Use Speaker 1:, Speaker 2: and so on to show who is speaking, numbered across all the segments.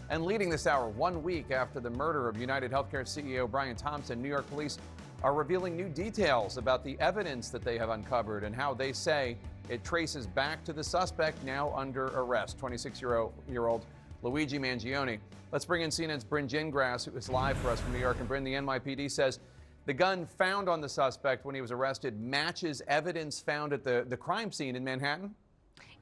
Speaker 1: And leading this hour, 1 week after the murder of United Healthcare CEO Brian Thompson, New York police are revealing new details about the evidence that they have uncovered and how they say it traces back to the suspect now under arrest, 26-year-old Luigi Mangione. Let's bring in CNN's Bryn Gingras, who is live for us from New York. And Bryn, the NYPD says the gun found on the suspect when he was arrested matches evidence found at the crime scene in Manhattan.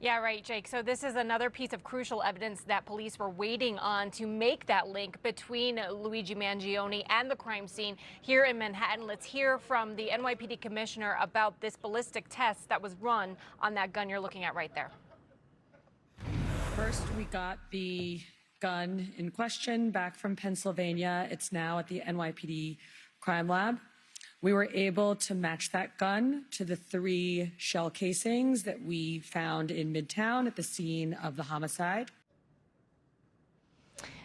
Speaker 2: Yeah, right, Jake. So this is another piece of crucial evidence that police were waiting on to make that link between Luigi Mangione and the crime scene here in Manhattan. Let's hear from the NYPD commissioner about this ballistic test that was run on that gun you're looking at right there.
Speaker 3: First, we got the gun in question back from Pennsylvania. It's now at the NYPD crime lab. We were able to match that gun to the 3 shell casings that we found in Midtown at the scene of the homicide.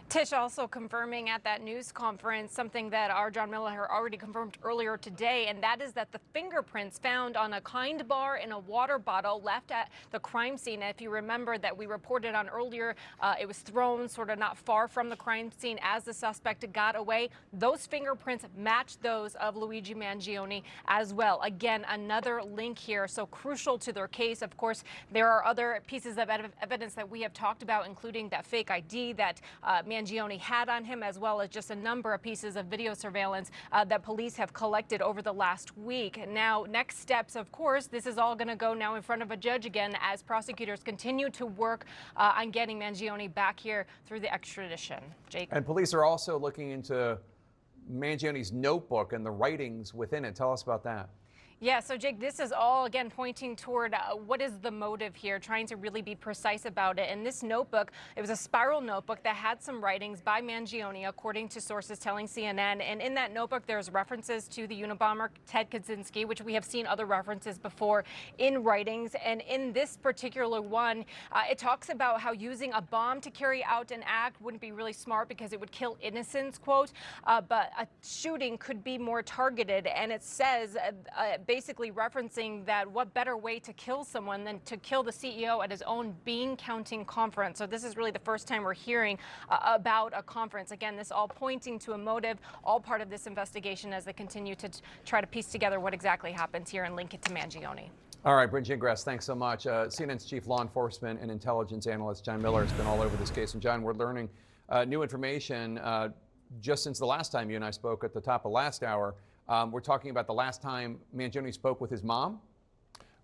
Speaker 2: Tish also confirming at that news conference something that our John Miller already confirmed earlier today, and that is that the fingerprints found on a Kind bar in a water bottle left at the crime scene. If you remember that we reported on earlier, it was thrown sort of not far from the crime scene as the suspect got away. Those fingerprints matched those of Luigi Mangione as well. Again, another link here, so crucial to their case. Of course, there are other pieces of evidence that we have talked about, including that fake ID that Mangione had on him, as well as just a number of pieces of video surveillance that police have collected over the last week. Now, next steps, of course, this is all going to go now in front of a judge again as prosecutors continue to work on getting Mangione back here through the extradition. Jake.
Speaker 1: And police are also looking into Mangione's notebook and the writings within it. Tell us about that.
Speaker 2: Yeah, so Jake, this is all, again, pointing toward what is the motive here, trying to really be precise about it. And this notebook, it was a spiral notebook that had some writings by Mangione, according to sources telling CNN. And in that notebook, there's references to the Unabomber Ted Kaczynski, which we have seen other references before in writings. And in this particular one, it talks about how using a bomb to carry out an act wouldn't be really smart because it would kill innocents, quote, but a shooting could be more targeted. And it says basically referencing that what better way to kill someone than to kill the CEO at his own bean counting conference. So this is really the first time we're hearing about a conference. Again, this all pointing to a motive, all part of this investigation as they continue to try to piece together what exactly happens here and link it to Mangione.
Speaker 1: All right, Bryn Gingras, thanks so much. CNN's chief law enforcement and intelligence analyst John Miller has been all over this case. And John, we're learning new information just since the last time you and I spoke at the top of last hour. We're talking about the last time Mangione spoke with his mom?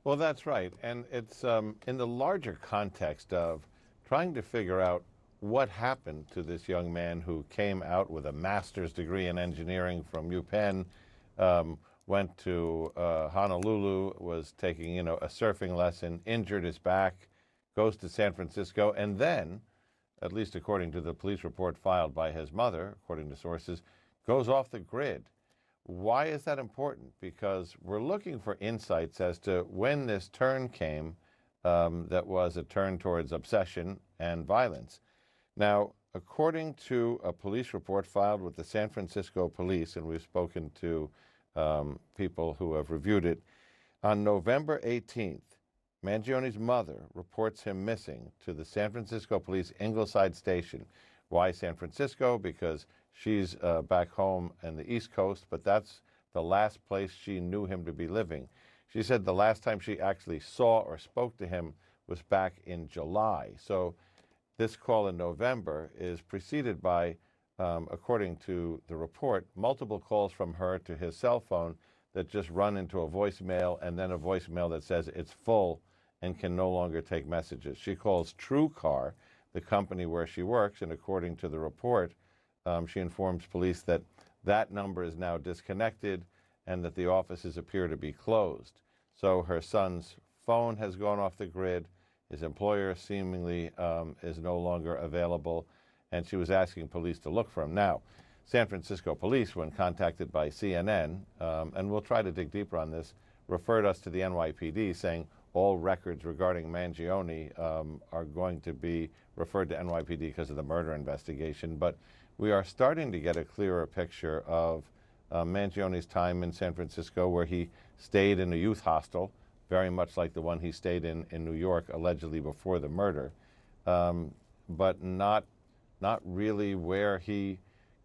Speaker 4: Well, that's right. And it's in the larger context of trying to figure out what happened to this young man who came out with a master's degree in engineering from UPenn, went to Honolulu, was taking, a surfing lesson, injured his back, goes to San Francisco, and then, at least according to the police report filed by his mother, according to sources, goes off the grid. Why is that important? Because we're looking for insights as to when this turn came that was a turn towards obsession and violence. Now, according to a police report filed with the San Francisco police, and we've spoken to people who have reviewed it, on November 18th, Mangione's mother reports him missing to the San Francisco Police Ingleside Station. Why San Francisco? Because she's back home on the East Coast, but that's the last place she knew him to be living. She said the last time she actually saw or spoke to him was back in July. So this call in November is preceded by, according to the report, multiple calls from her to his cell phone that just run into a voicemail and then a voicemail that says it's full and can no longer take messages. She calls TrueCar, the company where she works, and according to the report, she informs police that that number is now disconnected and that the offices appear to be closed. So her son's phone has gone off the grid. His employer seemingly is no longer available, and she was asking police to look for him. Now, San Francisco police, when contacted by CNN, and we'll try to dig deeper on this, referred us to the NYPD saying all records regarding Mangione are going to be referred to NYPD because of the murder investigation. But we are starting to get a clearer picture of Mangione's time in San Francisco, where he stayed in a youth hostel, very much like the one he stayed in New York, allegedly before the murder, but not not really where he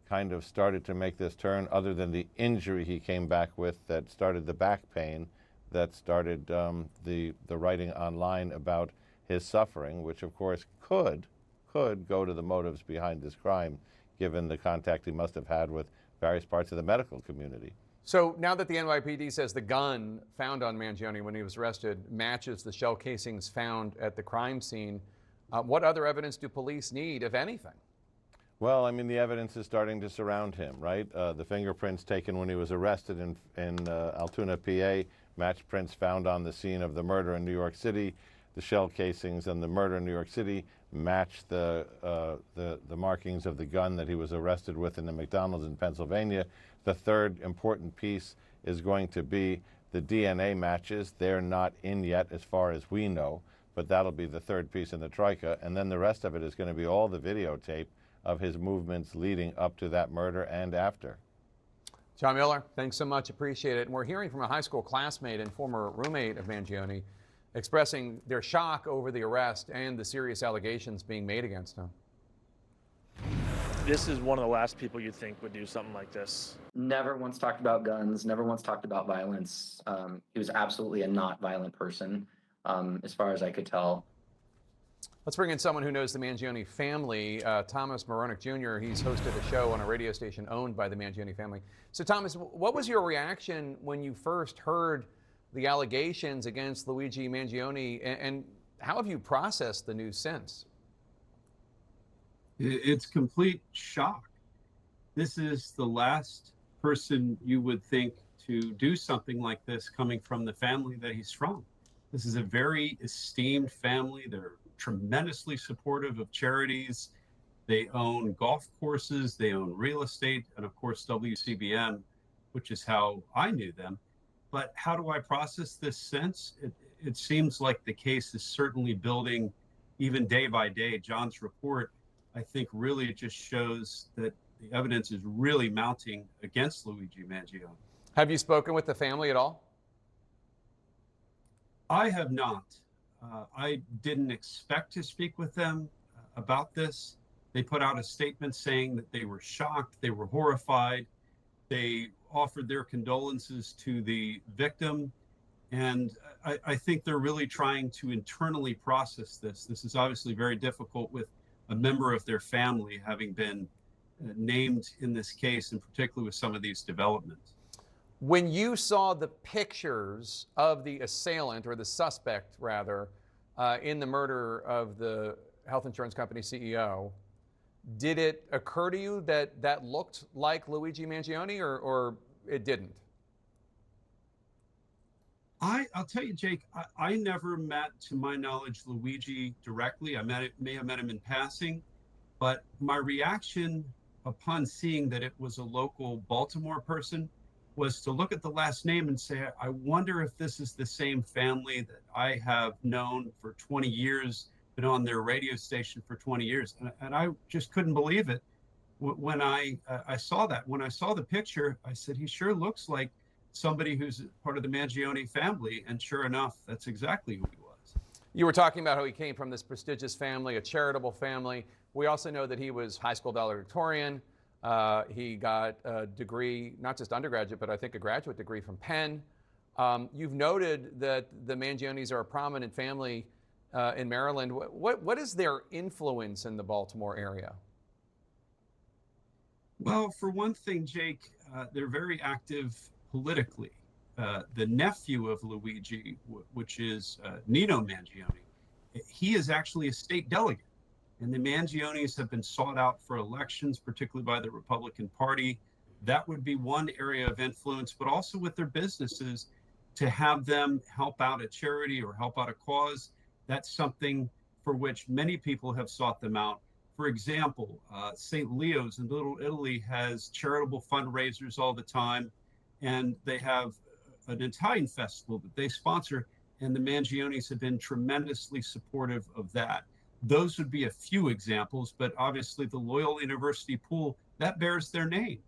Speaker 4: kind of started to make this turn, other than the injury he came back with that started the back pain, that started the writing online about his suffering, which of course could go to the motives behind this crime, given the contact he must have had with various parts of the medical community.
Speaker 1: So now that the NYPD says the gun found on Mangione when he was arrested matches the shell casings found at the crime scene, what other evidence do police need, if anything?
Speaker 4: Well, I mean, the evidence is starting to surround him, right? The fingerprints taken when he was arrested in Altoona, PA, match prints found on the scene of the murder in New York City. The shell casings and the murder in New York City match the markings of the gun that he was arrested with in the McDonald's in Pennsylvania. The third important piece is going to be the DNA matches. They're not in yet as far as we know, but that'll be the third piece in the troika. And then the rest of it is going to be all the videotape of his movements leading up to that murder and after.
Speaker 1: John Miller, thanks so much. Appreciate it. And we're hearing from a high school classmate and former roommate of Mangione expressing their shock over the arrest and the serious allegations being made against him.
Speaker 5: This is one of the last people you'd think would do something like this.
Speaker 6: Never once talked about guns, never once talked about violence. He was absolutely a not violent person, as far as I could tell.
Speaker 1: Let's bring in someone who knows the Mangione family, Thomas Moronic Jr. He's hosted a show on a radio station owned by the Mangione family. So Thomas, what was your reaction when you first heard the allegations against Luigi Mangione, and how have you processed the news since?
Speaker 7: It's complete shock. This is the last person you would think to do something like this coming from the family that he's from. This is a very esteemed family. They're tremendously supportive of charities. They own golf courses, they own real estate, and of course WCBM, which is how I knew them. But how do I process this since? It seems like the case is certainly building even day by day. John's report, I think, really just shows that the evidence is really mounting against Luigi Mangione.
Speaker 1: Have you spoken with the family at all?
Speaker 7: I have not. I didn't expect to speak with them about this. They put out a statement saying that they were shocked, they were horrified. They offered their condolences to the victim. And I think they're really trying to internally process this. This is obviously very difficult with a member of their family having been named in this case, and particularly with some of these developments.
Speaker 1: When you saw the pictures of the assailant, or the suspect rather, in the murder of the health insurance company CEO, did it occur to you that that looked like Luigi Mangione, or it didn't?
Speaker 7: I'll tell you, Jake, I never met, to my knowledge, Luigi directly. I may have met him in passing, but my reaction upon seeing that it was a local Baltimore person was to look at the last name and say, I wonder if this is the same family that I have known for 20 years, been on their radio station for 20 years. And I just couldn't believe it when I saw that. When I saw the picture, I said, he sure looks like somebody who's part of the Mangione family. And sure enough, that's exactly who he was.
Speaker 1: You were talking about how he came from this prestigious family, a charitable family. We also know that he was high school valedictorian. He got a degree, not just undergraduate, but I think a graduate degree from Penn. You've noted that the Mangiones are a prominent family in Maryland. What is their influence in the Baltimore area?
Speaker 7: Well, for one thing, Jake, they're very active politically. The nephew of Luigi, which is Nino Mangione, he is actually a state delegate. And the Mangiones have been sought out for elections, particularly by the Republican Party. That would be one area of influence, but also with their businesses, to have them help out a charity or help out a cause. That's something for which many people have sought them out. For example, St. Leo's in Little Italy has charitable fundraisers all the time, and they have an Italian festival that they sponsor, and the Mangiones have been tremendously supportive of that. Those would be a few examples, but obviously the Loyola University pool, that bears their name.